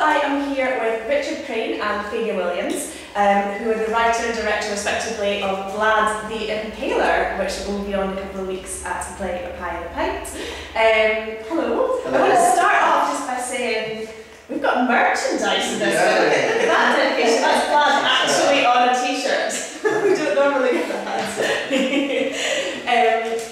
I am here with Richard Crane and Faynia Williams, who are the writer and director respectively of Vlad the Impaler, which will be on in a couple of weeks at the play A Pie and a Pint. Hello. I want to start off just by saying we've got merchandise in this. Yeah. Look at that dedication. That's Vlad actually on a t-shirt. We don't normally get that.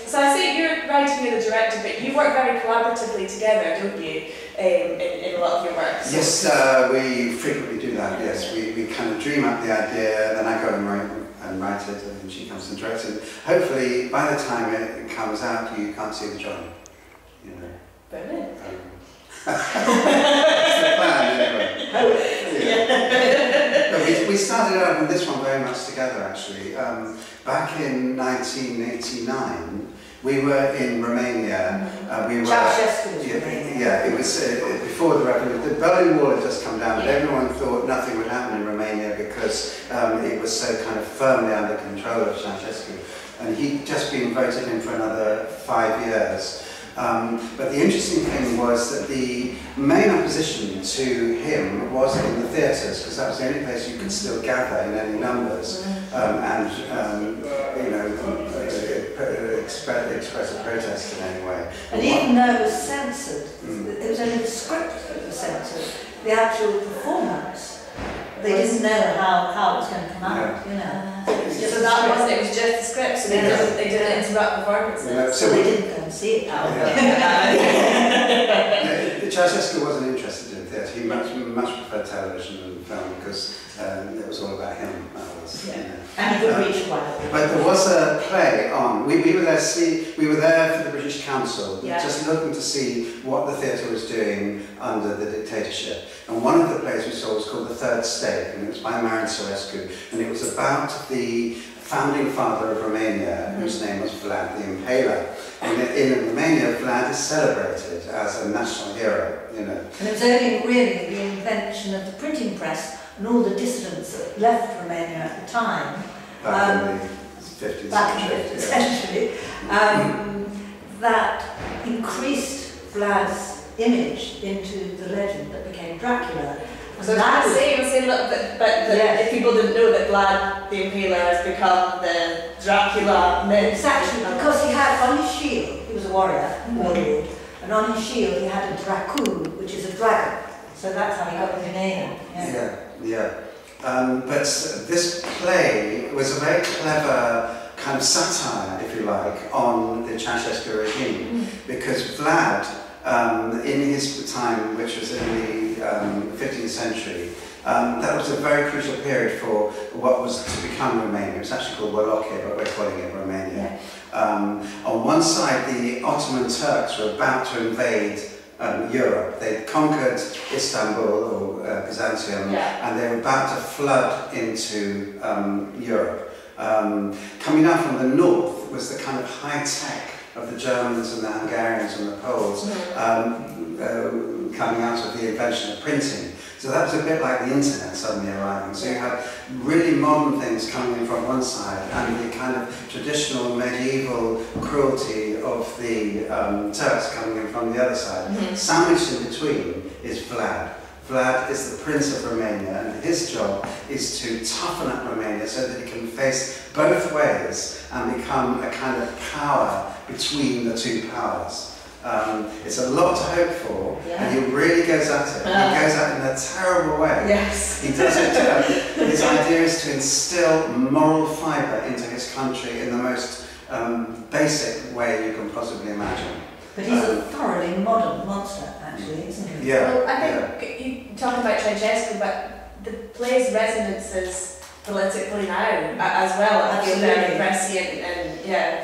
So I say you're writing, you're the director, but you work very collaboratively together, don't you, in a lot of your work? So yes, we frequently do that, yes. We kind of dream up the idea, then I go and write it, and then she comes and directs it. Hopefully, by the time it comes out, you can't see the drawing. You know. Brilliant. That's the plan, anyway. We started out with this one very much together, actually. Back in 1989, we were in Romania. Yeah, it was before the revolution. The Berlin Wall had just come down, but everyone thought nothing would happen in Romania because it was so kind of firmly under control of Ceausescu. And he'd just been voted in for another 5 years. But the interesting thing was that the main opposition to him was in the theatres, because that was the only place you could still gather in any numbers and you know, express a protest in any way. And even though it was censored, it was only the script that was censored. The actual performance, they didn't know how it was going to come out, you know. It was just the script, so they didn't interrupt performances. So they didn't go and see it. Ceausescu wasn't interested in theatre. He much preferred television and film because it was all about him. You know. And he could reach well. But there was a play on. We were there. We were there for the British Council, just looking to see what the theatre was doing under the dictatorship. And one of the plays we saw was called The Third Stake, and it was by Marian Sorescu, and it was about the founding father of Romania, whose name was Vlad the Impaler. And in Romania, Vlad is celebrated as a national hero, you know. And it was only really the invention of the printing press and all the dissidents that left Romania at the time, back in the 50th century, that increased Vlad's image into the legend that became Dracula. So I was saying a little bit, but if people didn't know that Vlad the Impaler has become the Dracula myth. It's actually because he had on his shield, he was a warrior, warlord, and on his shield he had a dracu, which is a dragon. So that's how he got the name. But this play was a very clever kind of satire, if you like, on the Ceausescu regime, because Vlad, in his time, which was in the 15th century, that was a very crucial period for what was to become Romania. It was actually called Wallachia, but we're calling it Romania. On one side, the Ottoman Turks were about to invade Europe. They'd conquered Istanbul or Byzantium, and they were about to flood into Europe. Coming down from the north was the kind of high tech of the Germans and the Hungarians and the Poles coming out of the invention of printing. So that was a bit like the internet suddenly arriving. So you had really modern things coming in from one side and the kind of traditional medieval cruelty of the Turks coming in from the other side. Sandwiched in between is Vlad. Vlad is the Prince of Romania, and his job is to toughen up Romania so that it can face both ways and become a kind of power between the two powers. It's a lot to hope for, and he really goes at it. He goes at it in a terrible way. Yes. He does it. His idea is to instill moral fibre into his country in the most basic way you can possibly imagine. But he's a thoroughly modern monster, actually, isn't he? Yeah. Well, I think you talk about Ceausescu, but the play's resonances politically now as well. I feel very prescient and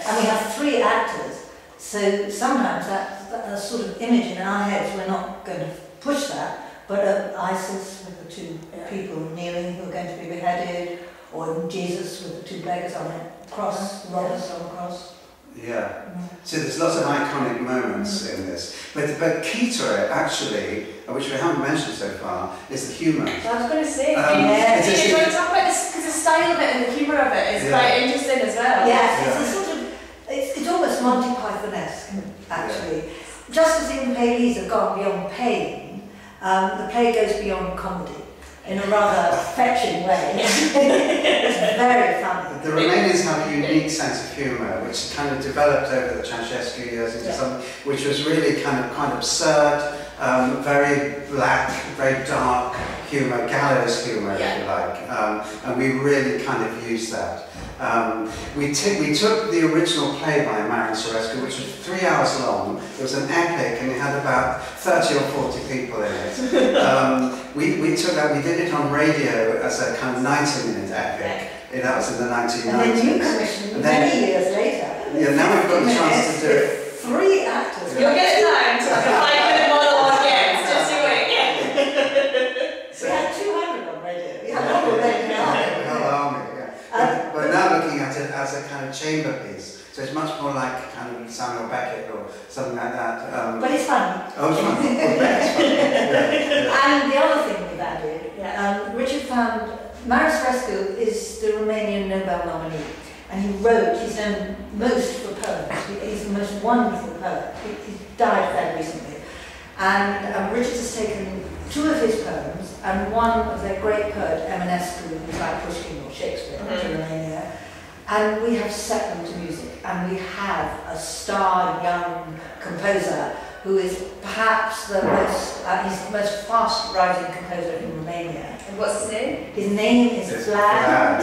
And we have 3 actors, so sometimes that sort of image in our heads, we're not going to push that, but ISIS with the 2 people kneeling who are going to be beheaded, or Jesus with the 2 beggars on a cross, robbers on a cross. So there's lots of iconic moments in this, but key to it actually, which we haven't mentioned so far, is the humour. I was going to say, you want to talk about this, because the style of it and the humour of it is quite interesting as well. It's a sort of, it's almost Monty Python-esque, actually. Just as the Impalees have gone beyond pain, The play goes beyond comedy in a rather fetching way. It's very funny. The Romanians have a unique sense of humour, which kind of developed over the Ceausescu years into something which was really kind of quite absurd, very black, very dark humour, gallows humour, if you like, and we really kind of used that. We took the original play by Marian Sorescu, which was 3 hours long. It was an epic, and it had about 30 or 40 people in it. We took that, we did it on radio as a kind of 90-minute epic. That was in the 1990s. And then you commissioned many years later. Yeah, now we've got the chance to do it. 3 actors. You'll get it timed. Like a 5-minute monologue again. Just do it. We had 200 on radio. We had one on radio. But now looking at it as a kind of chamber piece, so it's much more like kind of Samuel Beckett or something like that. But it's fun. Oh, it's fun. It's fun. And the other thing we've added, Richard found Marian Sorescu is the Romanian Nobel nominee, and he's known most for poems. He's the most wonderful poet. He died fairly recently. And Richard has taken 2 of his poems and one of their great poet, Eminescu, who's like Pushkin or Shakespeare, to Romania, and we have set them to music. And we have a star young composer who is perhaps the most, he's the most fast-rising composer in Romania. And what's his name? His name is Vlad.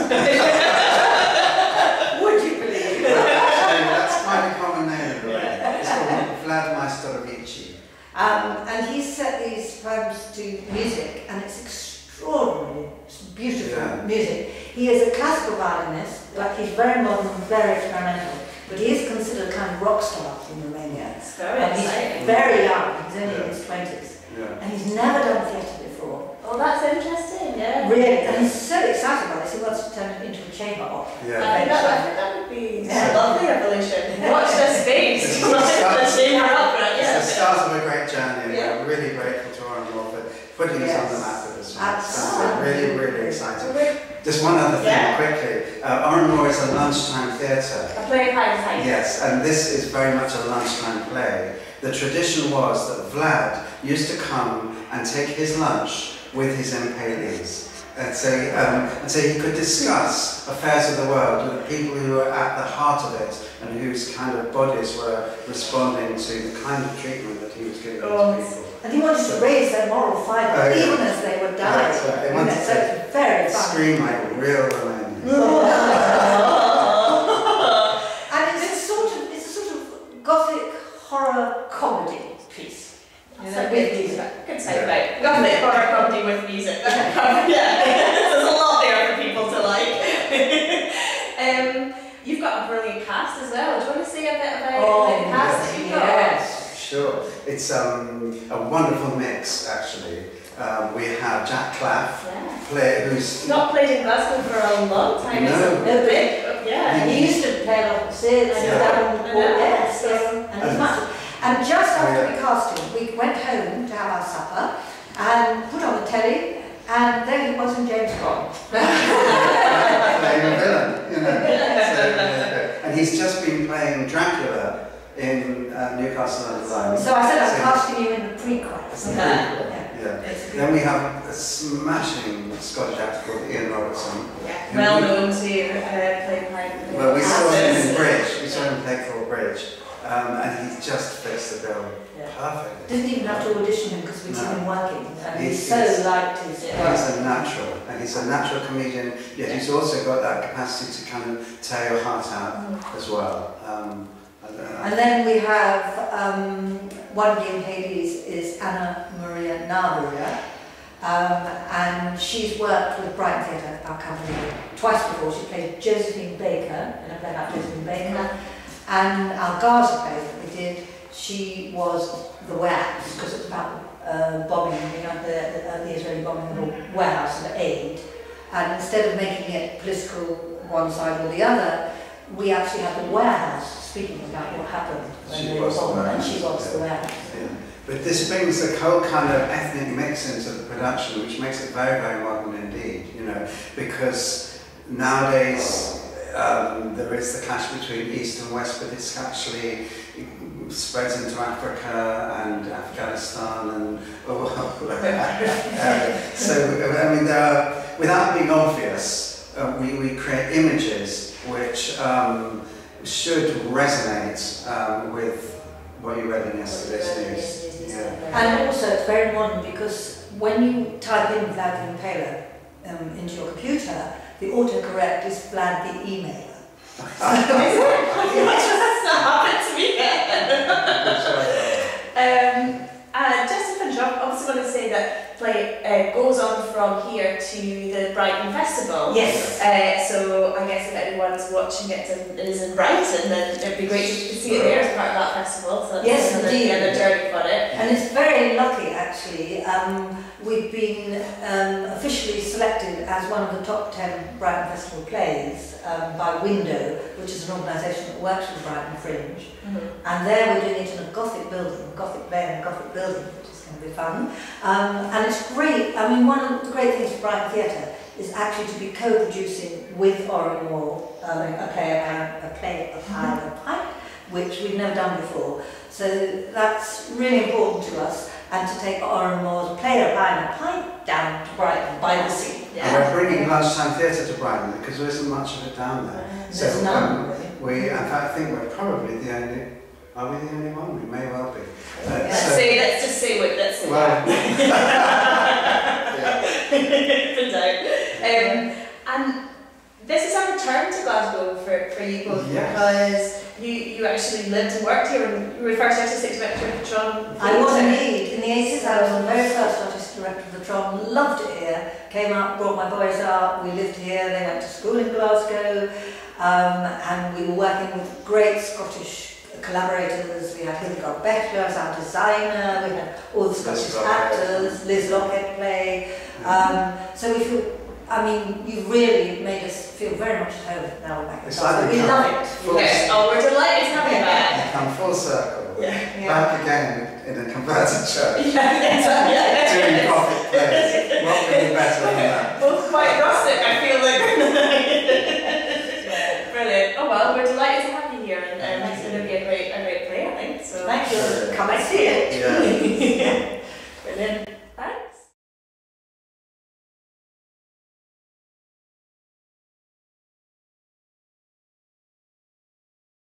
Would you believe? That's quite a common name, right? It's called Vlad Majstorovici. And he's set these poems to music, and it's extraordinary, it's beautiful music. He is a classical violinist, but he's very modern, very experimental. But he is considered a kind of rock star in Romania. It's very exciting. He's very young, he's only in his 20s. Yeah. And he's never done theatre before. Oh, that's interesting, Really, and he's so excited about this, he wants to turn it into a chamber opera. I think that would be a lovely evolution. Watch this space. It's the start The chamber opera, It's the start of a great journey, and we're really grateful to Oren Moore for putting us on the map with this one. Absolutely. Really, really exciting. Just one other thing, quickly. Oren Moore is a lunchtime theatre. A play of high. Yes, and this is very much a lunchtime play. The tradition was that Vlad used to come and take his lunch with his impalees. And so he could discuss affairs of the world with the people who were at the heart of it and whose kind of bodies were responding to the kind of treatment that he was giving to people. And he wanted to raise their moral fibre even as they were dying. That's right. They wanted so it's very fun. Scream like real Romanians. And it's a sort of gothic horror comedy piece. So with music. Good segue. Gothic horror comedy with music. There's a lot there for people to like. You've got a brilliant cast as well. Do you want to say a bit about the cast that you've got? Yes. Sure. It's a wonderful mix, actually. We have Jack Claff, who's not played in Glasgow for a long time. No. He used to play a lot of theatre. And he's much. And just after we cast him, we went home to have our supper and put on the telly, and there he was in James Bond. Playing a villain, you know. And he's just been playing Dracula in Newcastle under Lyme. So I said I'm casting you in the pre-chorus. Then we have a smashing Scottish actor called Ian Robertson. Well known to play part. Well, we saw him in Bridge. We saw him play for Bridge. And he just fits the bill perfectly. Didn't even have to audition him because we'd seen him working. And he so liked his work. He's a natural, and he's a natural comedian, yet he's also got that capacity to kind of tear your heart out as well. And then we have one of the Impalees is Anna Maria Naburia, and she's worked with Brighton Theatre, our company, twice before. She played Josephine Baker in a play about Josephine Baker. And our Gaza play that we did, she was the warehouse, because it's about bombing, the Israeli bombing of the warehouse of aid. And instead of making it political one side or the other, we actually had the warehouse speaking about what happened when they were bombed, and she was the warehouse. But this brings the whole kind of ethnic mix into the production, which makes it very, very modern indeed, you know, because nowadays there is the clash between East and West, but it's actually spreads into Africa and Afghanistan and so I mean without being obvious, we create images which should resonate with what you read in yesterday's news. Yeah. And also it's very modern because when you type in Vlad the Impaler into your computer, the autocorrect is Vlad the Emailer. That's not happened to me yet. Just to finish off, I also want to say that play goes on from here to the Brighton Festival. Yes. So I guess if anyone's watching it and is in Brighton, then it'd be great to see it there as part of that festival. So yes, that's indeed. another journey for it. And it's very lucky, actually. We've been officially selected as one of the top 10 Brighton Festival plays by Window, which is an organisation that works with Brighton Fringe. Mm-hmm. And there we're doing it in a Gothic building, Gothic play in a Gothic building, which is going to be fun. And it's great. I mean, one of the great things for Brighton Theatre is actually to be co-producing with Oran Moore a play of Pie and Pipe, which we've never done before. So that's really important to us, and to take Oran Moore's play of Pie and Pipe down to Brighton by the sea. Yeah. And we're bringing lunchtime theatre to Brighton because there isn't much of it down there. There's none, really. We, in fact, I think we're probably the only. Are we the only one? We may well be. Let's just say what that's about. And this is a return to Glasgow for you both, because you actually lived and worked here when you were first artistic director of the Tron. I was indeed. In the 80s I was the very first artistic director of the Tron, loved it here, came out, brought my boys out, we lived here, they went to school in Glasgow, and we were working with great Scottish collaborators. We had Hildegard Beckler as our designer, we had all the Scottish actors, Liz Lockett play. So we feel, I mean, you really made us feel very much at home now we're back in Glasgow. We love it. Yes. Oh, we're delighted to have you back. Come full circle. Yeah. Back again in a converted church. Yeah. Doing Gothic plays. What could be better than that? Both quite Gothic, I feel like. Brilliant. Oh well, we're delighted to have you here, and it's going to be a great play, I think. So thank you. Come and see it. Yeah.